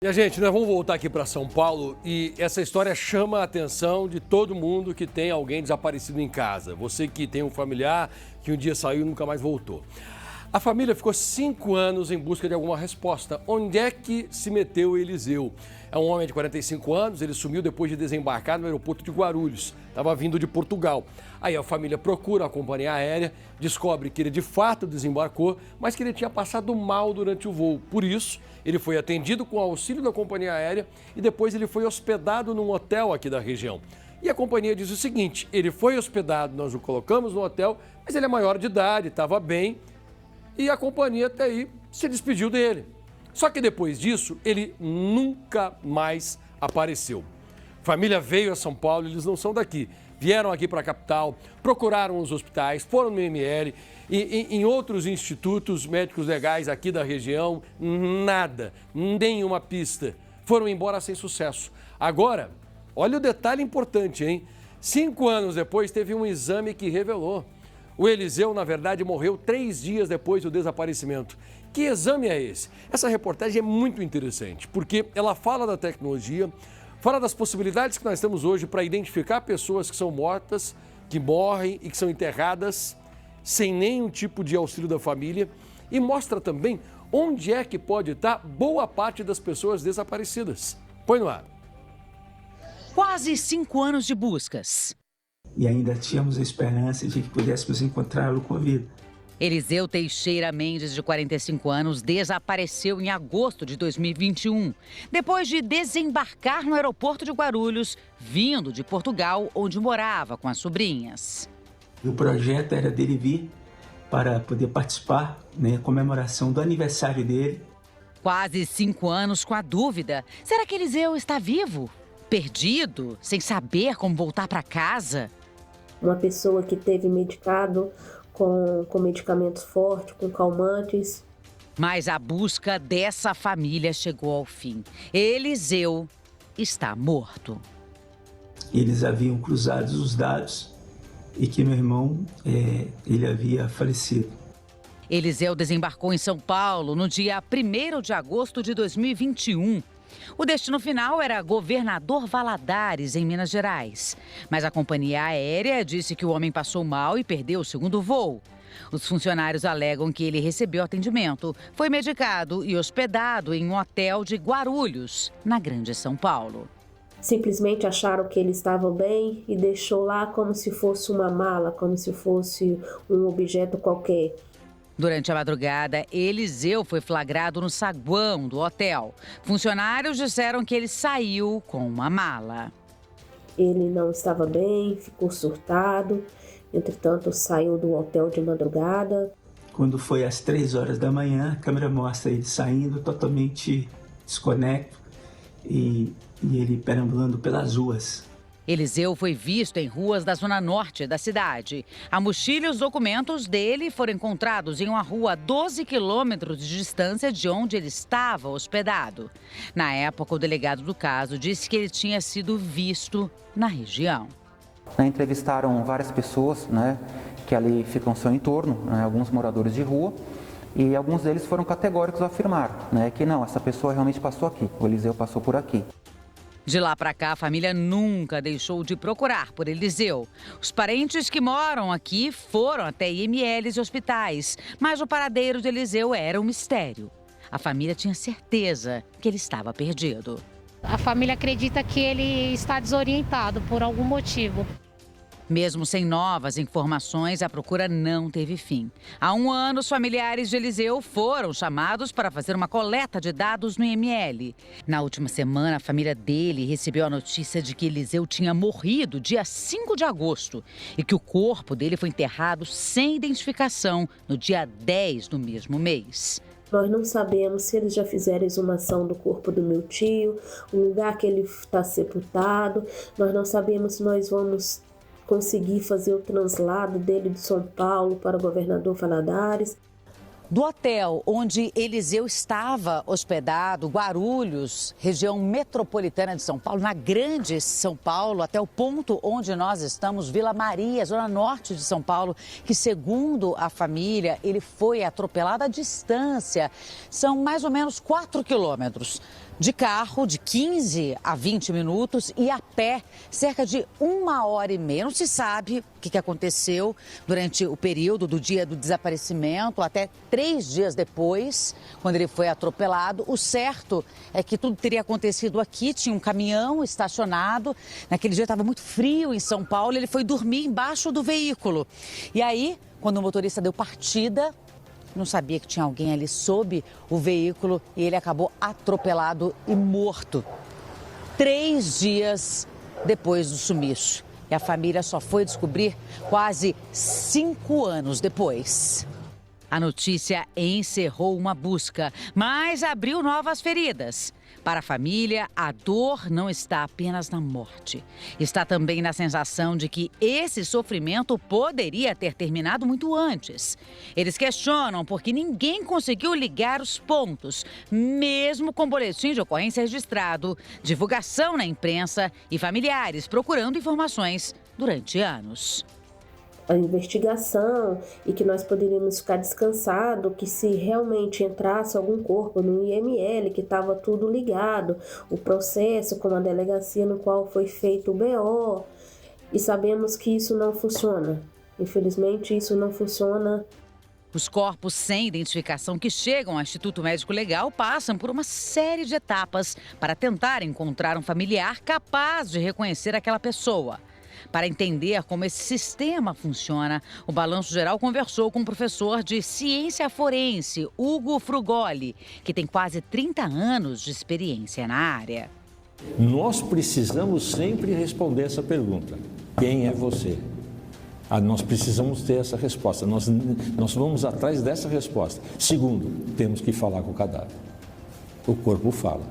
Minha gente, nós vamos voltar aqui para São Paulo e essa história chama a atenção de todo mundo que tem alguém desaparecido em casa. Você que tem um familiar que um dia saiu e nunca mais voltou. A família ficou 5 anos em busca de alguma resposta. Onde é que se meteu o Eliseu? É um homem de 45 anos, ele sumiu depois de desembarcar no aeroporto de Guarulhos. Estava vindo de Portugal. Aí a família procura a companhia aérea, descobre que ele de fato desembarcou, mas que ele tinha passado mal durante o voo. Por isso, ele foi atendido com auxílio da companhia aérea e depois ele foi hospedado num hotel aqui da região. E a companhia diz o seguinte, ele foi hospedado, nós o colocamos no hotel, mas ele é maior de idade, estava bem, e a companhia até aí se despediu dele. Só que depois disso, ele nunca mais apareceu. A família veio a São Paulo, eles não são daqui. Vieram aqui para a capital, procuraram os hospitais, foram no IML e em outros institutos médicos legais aqui da região, nada, nenhuma pista. Foram embora sem sucesso. Agora, olha o detalhe importante, hein? 5 anos depois, teve um exame que revelou. O Eliseu, na verdade, morreu 3 dias depois do desaparecimento. Que exame é esse? Essa reportagem é muito interessante, porque ela fala da tecnologia, fala das possibilidades que nós temos hoje para identificar pessoas que são mortas, que morrem e que são enterradas sem nenhum tipo de auxílio da família e mostra também onde é que pode estar boa parte das pessoas desaparecidas. Põe no ar. Quase 5 anos de buscas. E ainda tínhamos a esperança de que pudéssemos encontrá-lo com vida. Eliseu Teixeira Mendes, de 45 anos, desapareceu em agosto de 2021, depois de desembarcar no aeroporto de Guarulhos, vindo de Portugal, onde morava com as sobrinhas. O projeto era dele vir para poder participar, na comemoração do aniversário dele. Quase 5 anos com a dúvida, será que Eliseu está vivo? Perdido? Sem saber como voltar para casa? Uma pessoa que teve medicado com medicamentos fortes, com calmantes. Mas a busca dessa família chegou ao fim. Eliseu está morto. Eles haviam cruzado os dados e que meu irmão, ele havia falecido. Eliseu desembarcou em São Paulo no dia 1º de agosto de 2021. O destino final era Governador Valadares, em Minas Gerais. Mas a companhia aérea disse que o homem passou mal e perdeu o segundo voo. Os funcionários alegam que ele recebeu atendimento, foi medicado e hospedado em um hotel de Guarulhos, na Grande São Paulo. Simplesmente acharam que ele estava bem e deixou lá como se fosse uma mala, como se fosse um objeto qualquer. Durante a madrugada, Eliseu foi flagrado no saguão do hotel. Funcionários disseram que ele saiu com uma mala. Ele não estava bem, ficou surtado, entretanto saiu do hotel de madrugada. Quando foi às 3 horas da manhã, a câmera mostra ele saindo totalmente desconecto e ele perambulando pelas ruas. Eliseu foi visto em ruas da zona norte da cidade. A mochila e os documentos dele foram encontrados em uma rua a 12 quilômetros de distância de onde ele estava hospedado. Na época, o delegado do caso disse que ele tinha sido visto na região. Entrevistaram várias pessoas, que ali ficam ao seu entorno, alguns moradores de rua, e alguns deles foram categóricos a afirmar, que não, essa pessoa realmente passou aqui, o Eliseu passou por aqui. De lá para cá, a família nunca deixou de procurar por Eliseu. Os parentes que moram aqui foram até IMLs e hospitais, mas o paradeiro de Eliseu era um mistério. A família tinha certeza que ele estava perdido. A família acredita que ele está desorientado por algum motivo. Mesmo sem novas informações, a procura não teve fim. Há 1 ano, os familiares de Eliseu foram chamados para fazer uma coleta de dados no IML. Na última semana, a família dele recebeu a notícia de que Eliseu tinha morrido dia 5 de agosto e que o corpo dele foi enterrado sem identificação no dia 10 do mesmo mês. Nós não sabemos se eles já fizeram exumação do corpo do meu tio, o lugar que ele está sepultado. Nós não sabemos se nós vamos conseguir fazer o translado dele de São Paulo para o Governador Valadares. Do hotel onde Eliseu estava hospedado, Guarulhos, região metropolitana de São Paulo, na Grande São Paulo, até o ponto onde nós estamos, Vila Maria, zona norte de São Paulo, que segundo a família, ele foi atropelado à distância. São mais ou menos 4 quilômetros. De carro, de 15 a 20 minutos e a pé, cerca de 1h30. Não se sabe o que aconteceu durante o período do dia do desaparecimento, até 3 dias depois, quando ele foi atropelado. O certo é que tudo teria acontecido aqui, tinha um caminhão estacionado. Naquele dia estava muito frio em São Paulo, ele foi dormir embaixo do veículo. E aí, quando o motorista deu partida, não sabia que tinha alguém ali sob o veículo e ele acabou atropelado e morto 3 dias depois do sumiço. E a família só foi descobrir quase 5 anos depois. A notícia encerrou uma busca, mas abriu novas feridas. Para a família, a dor não está apenas na morte. Está também na sensação de que esse sofrimento poderia ter terminado muito antes. Eles questionam porque ninguém conseguiu ligar os pontos, mesmo com boletim de ocorrência registrado, divulgação na imprensa e familiares procurando informações durante anos. A investigação e que nós poderíamos ficar descansados que se realmente entrasse algum corpo no IML, que estava tudo ligado, o processo com a delegacia no qual foi feito o BO, e sabemos que isso não funciona. Infelizmente, isso não funciona. Os corpos sem identificação que chegam ao Instituto Médico Legal passam por uma série de etapas para tentar encontrar um familiar capaz de reconhecer aquela pessoa. Para entender como esse sistema funciona, o Balanço Geral conversou com o professor de ciência forense, Hugo Frugoli, que tem quase 30 anos de experiência na área. Nós precisamos sempre responder essa pergunta: quem é você? Nós precisamos ter essa resposta, nós vamos atrás dessa resposta. Segundo, temos que falar com o cadáver. O corpo fala.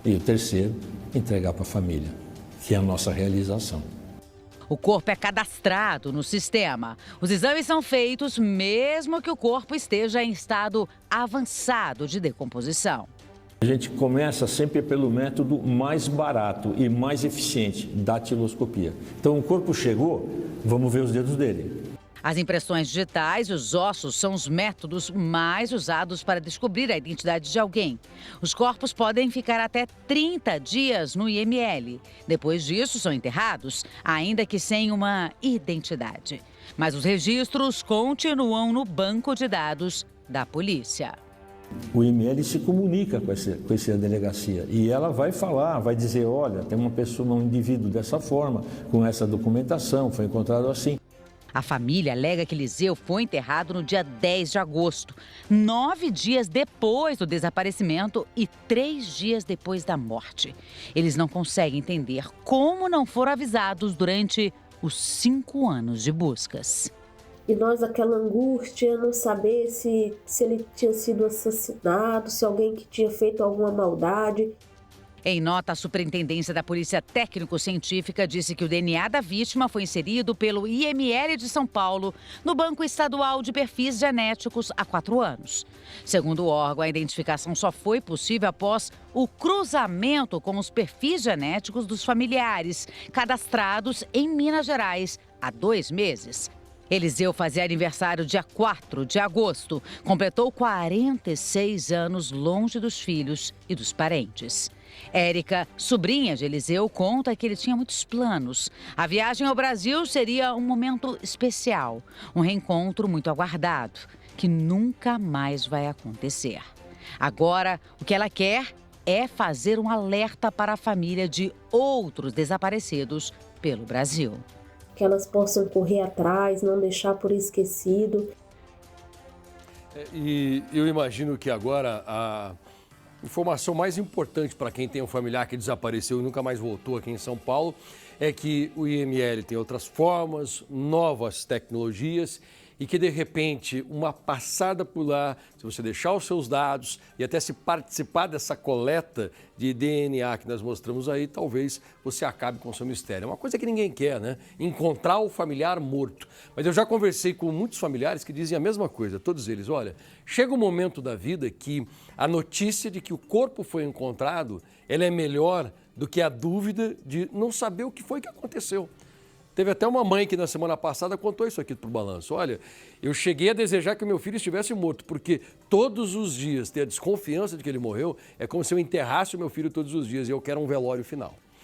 E o terceiro, entregar para a família, que é a nossa realização. O corpo é cadastrado no sistema. Os exames são feitos mesmo que o corpo esteja em estado avançado de decomposição. A gente começa sempre pelo método mais barato e mais eficiente, datiloscopia. Então o corpo chegou, vamos ver os dedos dele. As impressões digitais e os ossos são os métodos mais usados para descobrir a identidade de alguém. Os corpos podem ficar até 30 dias no IML. Depois disso, são enterrados, ainda que sem uma identidade. Mas os registros continuam no banco de dados da polícia. O IML se comunica com essa delegacia e ela vai falar, vai dizer, olha, tem uma pessoa, um indivíduo dessa forma, com essa documentação, foi encontrado assim. A família alega que Eliseu foi enterrado no dia 10 de agosto, 9 dias depois do desaparecimento e 3 dias depois da morte. Eles não conseguem entender como não foram avisados durante os 5 anos de buscas. E nós, aquela angústia, não saber se ele tinha sido assassinado, se alguém que tinha feito alguma maldade. Em nota, a Superintendência da Polícia Técnico-Científica disse que o DNA da vítima foi inserido pelo IML de São Paulo no Banco Estadual de Perfis Genéticos há 4 anos. Segundo o órgão, a identificação só foi possível após o cruzamento com os perfis genéticos dos familiares cadastrados em Minas Gerais há 2 meses. Eliseu fazia aniversário dia 4 de agosto. Completou 46 anos longe dos filhos e dos parentes. Érica, sobrinha de Eliseu, conta que ele tinha muitos planos. A viagem ao Brasil seria um momento especial, um reencontro muito aguardado, que nunca mais vai acontecer. Agora, o que ela quer é fazer um alerta para a família de outros desaparecidos pelo Brasil. Que elas possam correr atrás, não deixar por esquecido. E eu imagino que agora a informação mais importante para quem tem um familiar que desapareceu e nunca mais voltou aqui em São Paulo é que o IML tem outras formas, novas tecnologias e que, de repente, uma passada por lá, se você deixar os seus dados e até se participar dessa coleta de DNA que nós mostramos aí, talvez você acabe com o seu mistério. É uma coisa que ninguém quer, né? Encontrar o familiar morto. Mas eu já conversei com muitos familiares que dizem a mesma coisa, todos eles. Olha, chega um momento da vida que a notícia de que o corpo foi encontrado, ela é melhor do que a dúvida de não saber o que foi que aconteceu. Teve até uma mãe que na semana passada contou isso aqui pro Balanço. Olha, eu cheguei a desejar que o meu filho estivesse morto, porque todos os dias ter a desconfiança de que ele morreu é como se eu enterrasse o meu filho todos os dias e eu quero um velório final.